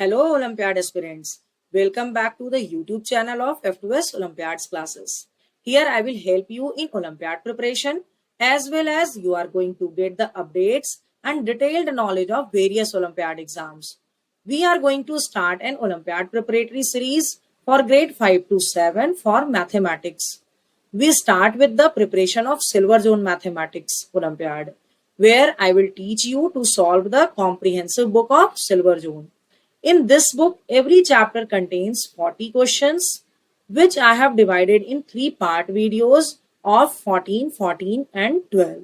Hello Olympiad aspirants. Welcome back to the YouTube channel of F2S Olympiads classes. Here I will help you in Olympiad preparation as well as you are going to get the updates and detailed knowledge of various Olympiad exams. We are going to start an Olympiad preparatory series for grade 5 to 7 for mathematics. We start with the preparation of Silver Zone Mathematics Olympiad, where I will teach you to solve the comprehensive book of Silver Zone. In this book, every chapter contains 40 questions, which I have divided in three-part videos of 14, 14 and 12.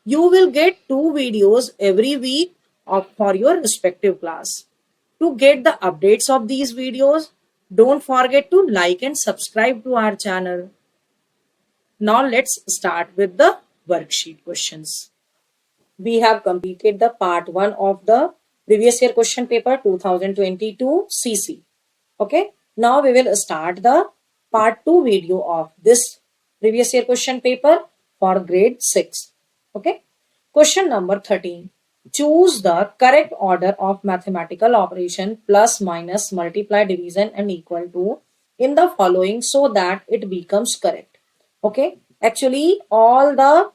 You will get two videos every week for your respective class. To get the updates of these videos, don't forget to like and subscribe to our channel. Now let's start with the worksheet questions. We have completed the part 1 of the previous year question paper 2022 CC. Okay. Now we will start the part 2 video of this previous year question paper for grade 6. Okay. Question number 13. Choose the correct order of mathematical operation plus, minus, multiply, division and equal to in the following so that it becomes correct. Okay. Actually, all the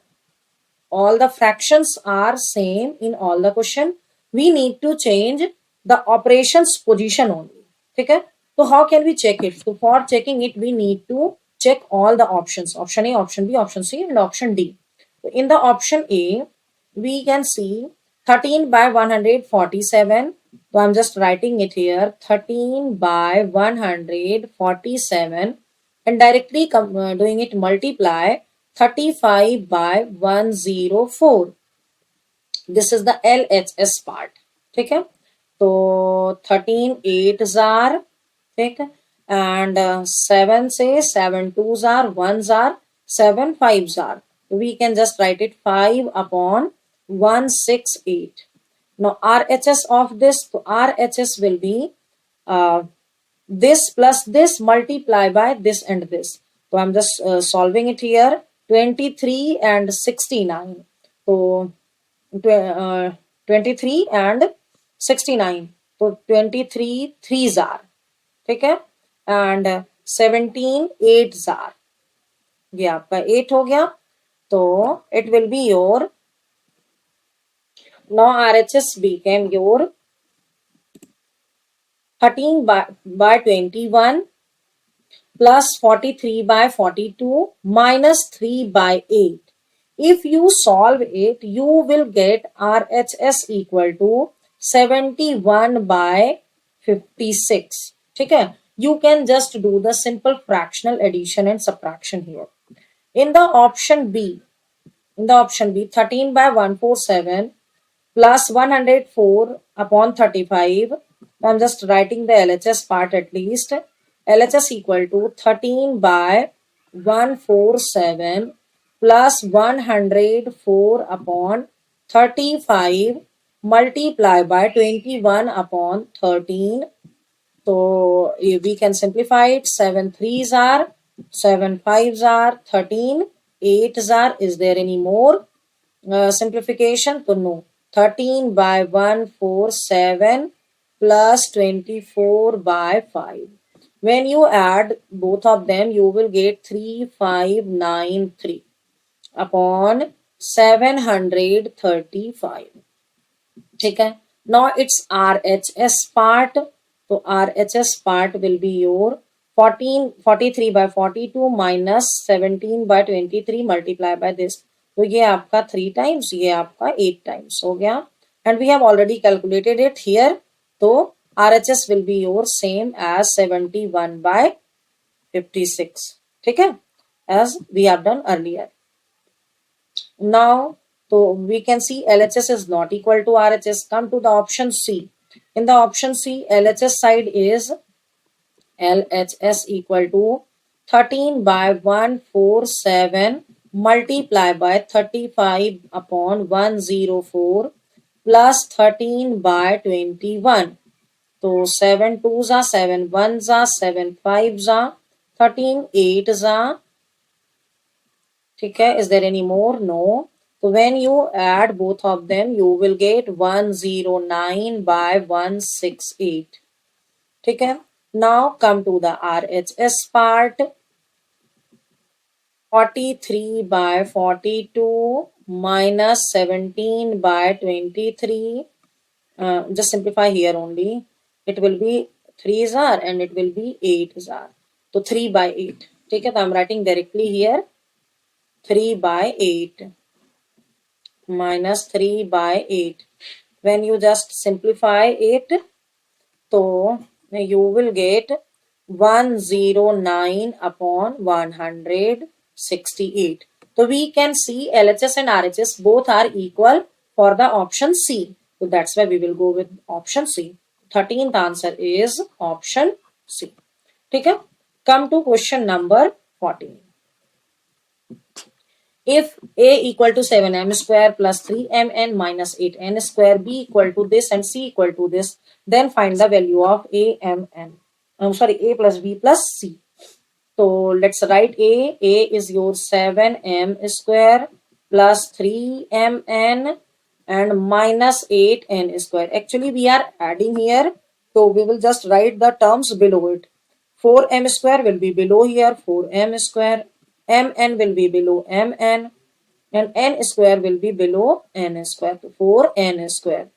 fractions are same in all the question. We need to change the operations position only. Okay. So how can we check it? So for checking it, we need to check all the options. Option A, option B, option C and option D. So in the option A, we can see 13 by 147. So I'm just writing it here. 13 by 147 and directly doing it multiply 35 by 104. This is the LHS part. Okay. So 13 8s are, okay, and 7 say 7 2s are, 1s are, 7 5s are. We can just write it 5 upon 168. Now RHS of this, so RHS will be this plus this multiply by this and this. So I'm just solving it here. 23 and 69. So 23 and 69. So 23 3s are. Okay? And 17 8s are. ये आपका 8 हो गया. So it will be your, now RHS became your 13 by 21 plus 43 by 42 minus 3 by 8. If you solve it, you will get RHS equal to 71 by 56. Okay? You can just do the simple fractional addition and subtraction here. In the option B, 13 by 147 plus 104 upon 35. I'm just writing the LHS part at least. LHS equal to 13 by 147 plus 104 upon 35 multiply by 21 upon 13. So we can simplify it. 7 3s are, 7 5s are, 13 8s are. Is there any more simplification? So no. 13 by 147 plus 24 by 5. When you add both of them, you will get 3593 upon 735. Okay. Now it's RHS part. So RHS part will be your 43 by 42 minus 17 by 23 multiply by this. तो ये आपका 3 times, ये आपका 8 times हो गया. And we have already calculated it here. तो RHS will be your same as 71 by 56. ठीक है? As we have done earlier. Now, so we can see LHS is not equal to RHS. Come to the option C. In the option C, LHS side is LHS equal to 13 by 147 multiply by 35 upon 104 plus 13 by 21. So 7 2s are, 7 1s are, 7 5s are, 13 8s are. Okay, is there any more? No. So when you add both of them, you will get 109 by 168. ठीक है. Now come to the RHS part. 43 by 42 minus 17 by 23. Just simplify here only. It will be 3s are and it will be 8s are. So 3 by 8. ठीक है, तो I'm writing directly here 3 by 8 minus 3 by 8. When you just simplify it, so you will get 109 upon 168. So we can see LHS and RHS both are equal for the option C. So that's why we will go with option C. 13th answer is option C. ठीक है. Come to question number 14. If A equal to 7m square plus 3mn minus 8n square, B equal to this and C equal to this, then find the value of A, M, N. A plus B plus C. So let's write A. A is your 7m square plus 3mn and minus 8n square. Actually, we are adding here. So we will just write the terms below it. 4m square will be below here. 4m square. Mn will be below Mn. And n square will be below n square. So 4n square.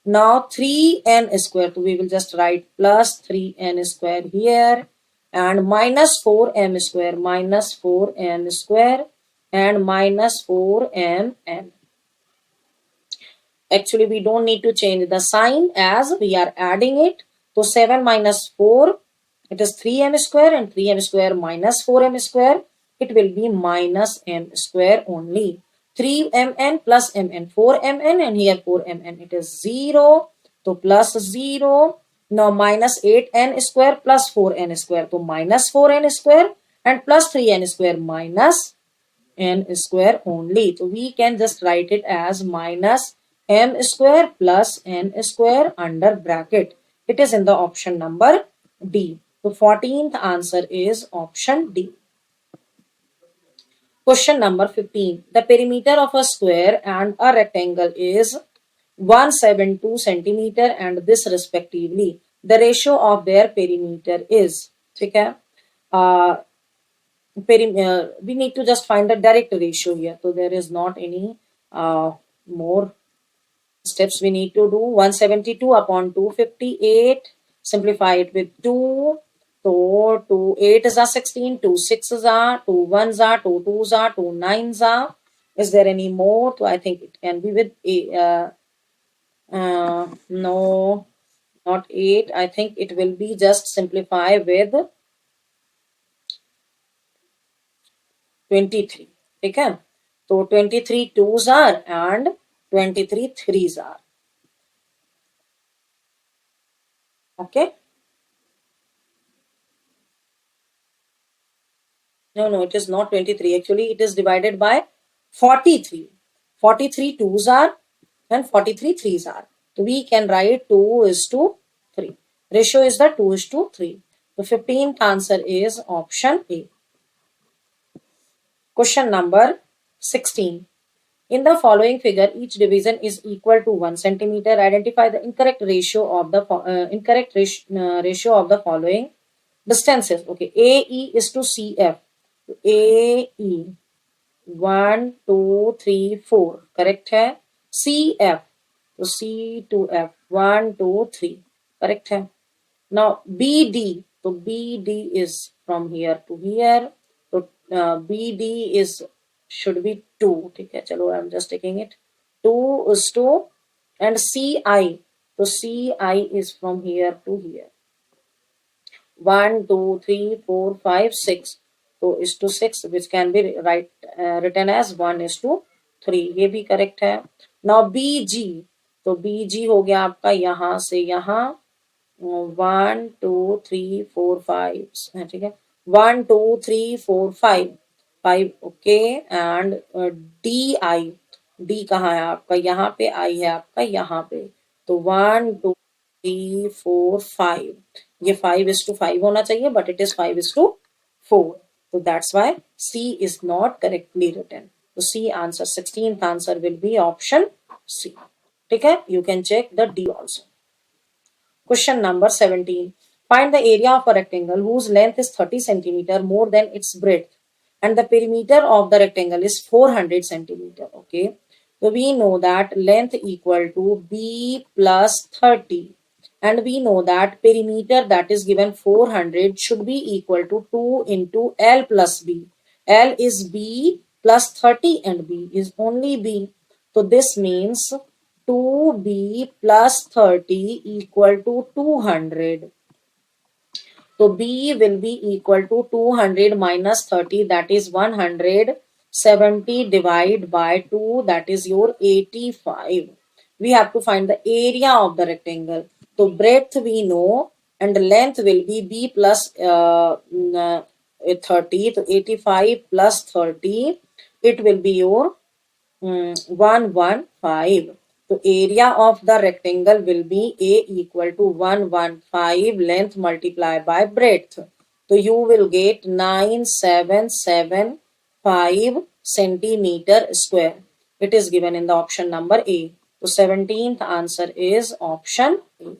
Now 3n square. So we will just write plus 3n square here and minus 4m square minus 4n square and minus 4mn. Actually, we don't need to change the sign as we are adding it. So 7 minus 4, it is 3m square and 3m square minus 4m square. It will be minus m square only. 3mn plus mn, 4mn and here 4mn. It is 0. So plus 0. Now minus 8n square plus 4n square. So minus 4n square and plus 3n square minus n square only. So we can just write it as minus m square plus n square under bracket. It is in the option number D. So 14th answer is option D. Question number 15. The perimeter of a square and a rectangle is 172 centimeter and this respectively. The ratio of their perimeter is. ठीक है. We need to just find the direct ratio here. So there is not any more steps we need to do. 172 upon 258. Simplify it with 2. So 2 8s are 16, 2 6s are, 2 1s are, 2 2s are, 2 9s are. Is there any more? So I think it can be with no, not 8. I think it will be just simplify with 23. ठीक है. तो 23 2s are and 23 3s are. Okay. No, it is not 23. Actually, it is divided by 43. 43 2s are and 43 3s are. So we can write 2 is to 3. Ratio is the 2 is to 3. The 15th answer is option A. Question number 16. In the following figure, each division is equal to 1 centimeter. Identify the incorrect ratio of the ratio of the following distances. Okay, AE is to CF. AE 1 2 3 4 correct है. CF तो C to F 1 2 3 correct है. Now BD तो BD is from here to here. So BD is should be 2. ठीक है, चलो I'm just taking it. 2 is 2 and CI तो CI is from here to here. 1 2 3 4 5 6. तो is to 6 which can be written as 1 is to 3. ये भी correct है. Now BG तो BG हो गया आपका यहाँ से यहाँ 1 2 3 4 5 ठीक है. 1 2 3 4 5 ओके. एंड DI D कहाँ है आपका? यहाँ पे I है आपका यहाँ पे. तो 1 2 3 4 5. ये 5 is to 5 होना चाहिए but it is 5 is to 4. So that's why C is not correctly written. So C answer 16th answer will be option C. ठीक है. You can check the D also. Question number 17. Find the area of a rectangle whose length is 30 centimeter more than its breadth and the perimeter of the rectangle is 400 centimeter. Okay. So we know that length equal to b plus 30 and we know that perimeter that is given 400 should be equal to 2 into L plus B. L is B plus 30 and B is only B. So this means 2B plus 30 equal to 200. So B will be equal to 200 minus 30 that is 170 divided by 2 that is your 85. We have to find the area of the rectangle. So breadth we know and length will be B plus 30. So 85 plus 30 it will be your 115. So area of the rectangle will be A equal to 115 length multiplied by breadth. So you will get 9775 centimeter square. It is given in the option number A. So 17th answer is option A.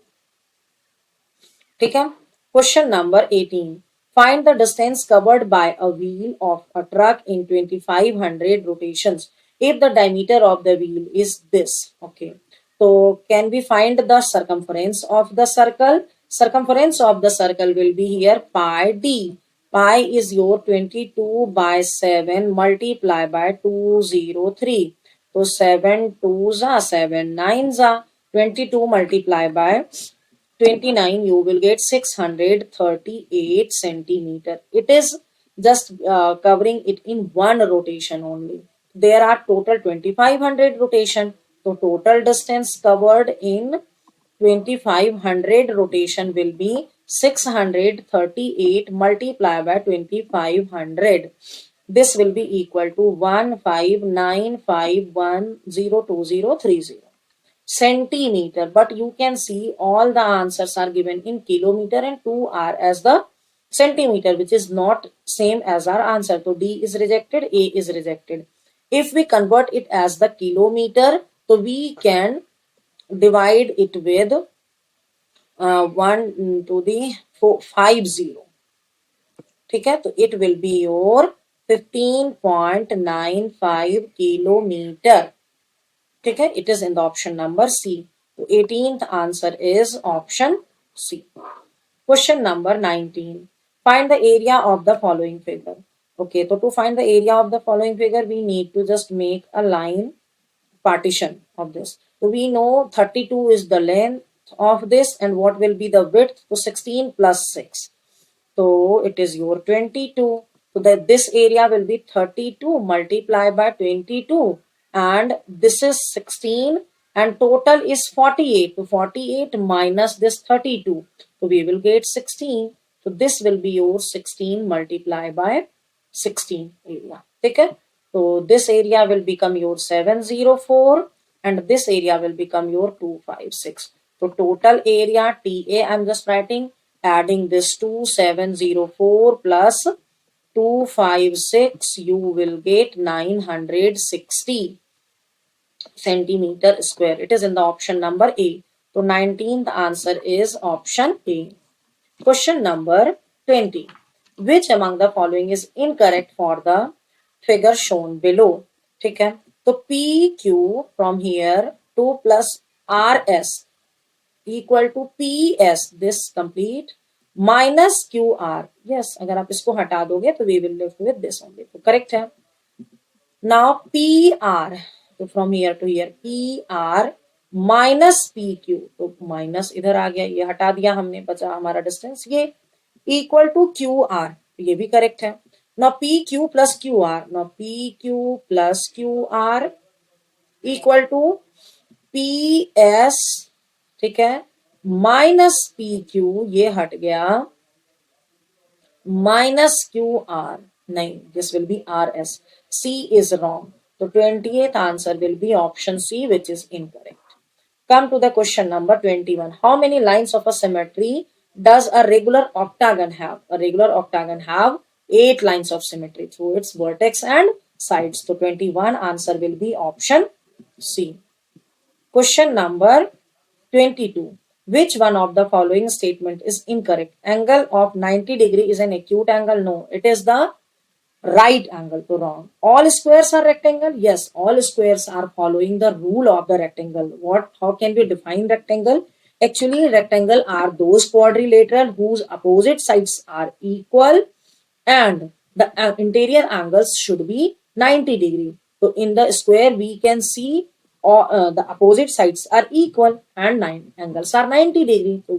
ठीक है. Question number 18. Find the distance covered by a wheel of a truck in 2500 rotations if the diameter of the wheel is this. Okay. So can we find the circumference of the circle? Circumference of the circle will be here pi d. Pi is your 22 by 7 multiplied by 203. So 7 2s are 7 9s are 22 multiplied by 29 you will get 638 centimeter. It is just covering it in one rotation only. There are total 2500 rotation. So total distance covered in 2500 rotation will be 638 multiplied by 2500. This will be equal to 159510230 centimeter, but you can see all the answers are given in kilometer and 2 are as the centimeter, which is not same as our answer. So D is rejected, A is rejected. If we convert it as the kilometer, so we can divide it with 1 to the 50. ठीक है, तो it will be your 15.95 kilometer. ठीक है, it is in the option number C. So 18th answer is option C. Question number 19. Find the area of the following figure. Okay, so to find the area of the following figure, we need to just make a line partition of this. So we know 32 is the length of this and what will be the width? So 16 plus 6. So it is your 22. So that this area will be 32 multiplied by 22 and this is 16 and total is 48. So 48 minus this 32. So we will get 16. So this will be your 16 multiplied by 16 area. Okay? So this area will become your 704 and this area will become your 256. So total area TA I am just writing, adding this 2704 plus 256 you will get 960 centimeter square. It is in the option number A. So 19th answer is option A. Question number 20. Which among the following is incorrect for the figure shown below? ठीक है, तो PQ from here 2 plus RS equal to PS this complete minus QR. Yes, अगर आप इसको हटा दोगे तो we will live with this only. तो correct है. Now PR, तो from here to here PR minus PQ, तो माइनस इधर आ गया, ये हटा दिया हमने, बचा हमारा डिस्टेंस ये इक्वल टू QR, ये भी करेक्ट है. Now PQ plus QR, now PQ plus QR equal to PS, ठीक है, माइनस PQ, ये हट गया, minus QR, नहीं, this will be RS. C is wrong. So 28th answer will be option C, which is incorrect. Come to the question number 21. How many lines of a symmetry does a regular octagon have? A regular octagon have 8 lines of symmetry through its vertex and sides. So 21 answer will be option C. Question number 22. Which one of the following statement is incorrect? Angle of 90 degree is an acute angle. No, it is the right angle. To wrong. All squares are rectangle. Yes, all squares are following the rule of the rectangle. What? How can we define rectangle? Actually, rectangle are those quadrilateral whose opposite sides are equal and the interior angles should be 90 degree. So in the square we can see the opposite sides are equal and nine angles are 90 degree. So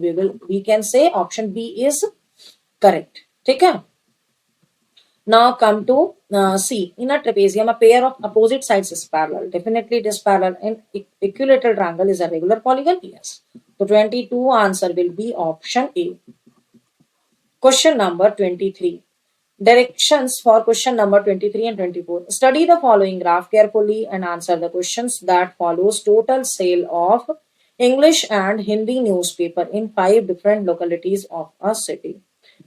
we can say option B is correct. Okay. Now come to C. In a trapezium, a pair of opposite sides is parallel. Definitely it is parallel. And equilateral triangle is a regular polygon. Yes. So 22 answer will be option A. Question number 23. Directions for question number 23 and 24. Study the following graph carefully and answer the questions that follows. Total sale of English and Hindi newspaper in 5 different localities of a city.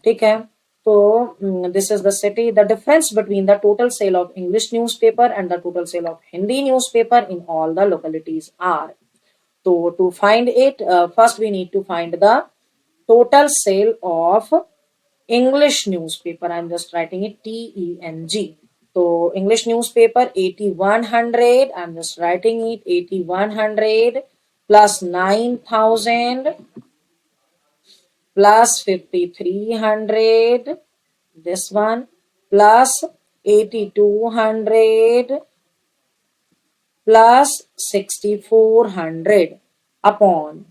Okay. So this is the city. The difference between the total sale of English newspaper and the total sale of Hindi newspaper in all the localities are. So to find it, first we need to find the total sale of English newspaper. I'm just writing it TENG. So English newspaper 8100. I'm just writing it 8100 plus 9000 plus 5300. This one plus 8200 plus 6400 upon.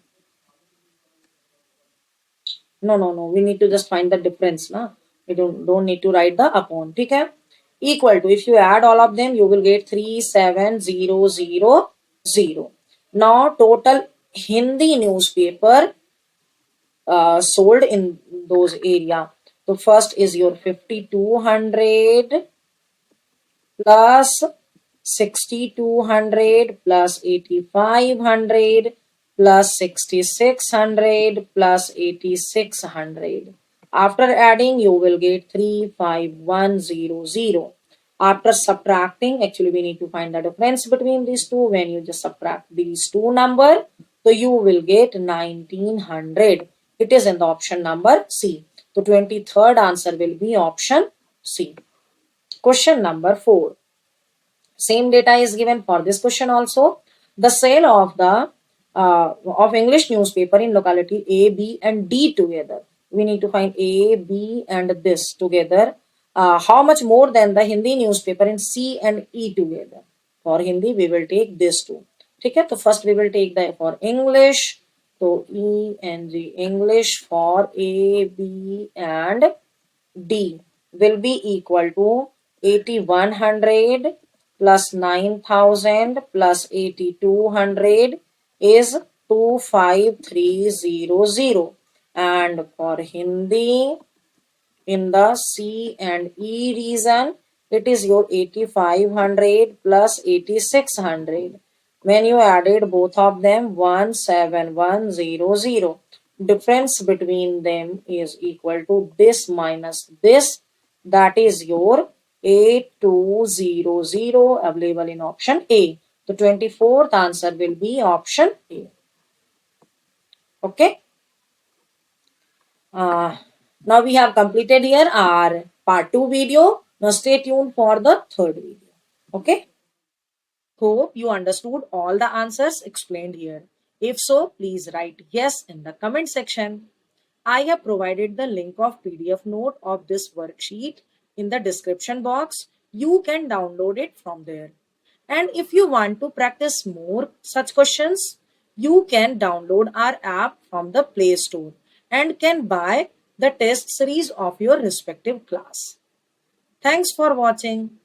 No. We need to just find the difference. Na? We don't need to write the upon. Okay? Equal to, if you add all of them, you will get 37000. Now, total Hindi newspaper sold in those area. So, first is your 5200 plus 6200 plus 8500 plus 6600 plus 8600. After adding, you will get 35100. After subtracting, actually we need to find the difference between these two. When you just subtract these two numbers, so you will get 1900. It is in the option number C. The 23rd answer will be option C. Question number 4. Same data is given for this question also. The sale of the of English newspaper in locality A, B, and D together. We need to find A, B, and this together. How much more than the Hindi newspaper in C and E together? For Hindi, we will take this two. Okay, so first we will take the for English. So E and G, English for A, B, and D will be equal to 8100 plus 9000 plus 8200 is 25300. And for Hindi, in the C and E region, it is your 8500 plus 8600. When you added both of them, 17100. Difference between them is equal to this minus this. That is your 8200 available in option A. The 24th answer will be option A. Okay. Now we have completed here our part 2 video. Now stay tuned for the third video. Okay. Hope you understood all the answers explained here. If so, please write yes in the comment section. I have provided the link of PDF note of this worksheet in the description box. You can download it from there. And if you want to practice more such questions, you can download our app from the Play Store and can buy the test series of your respective class. Thanks for watching.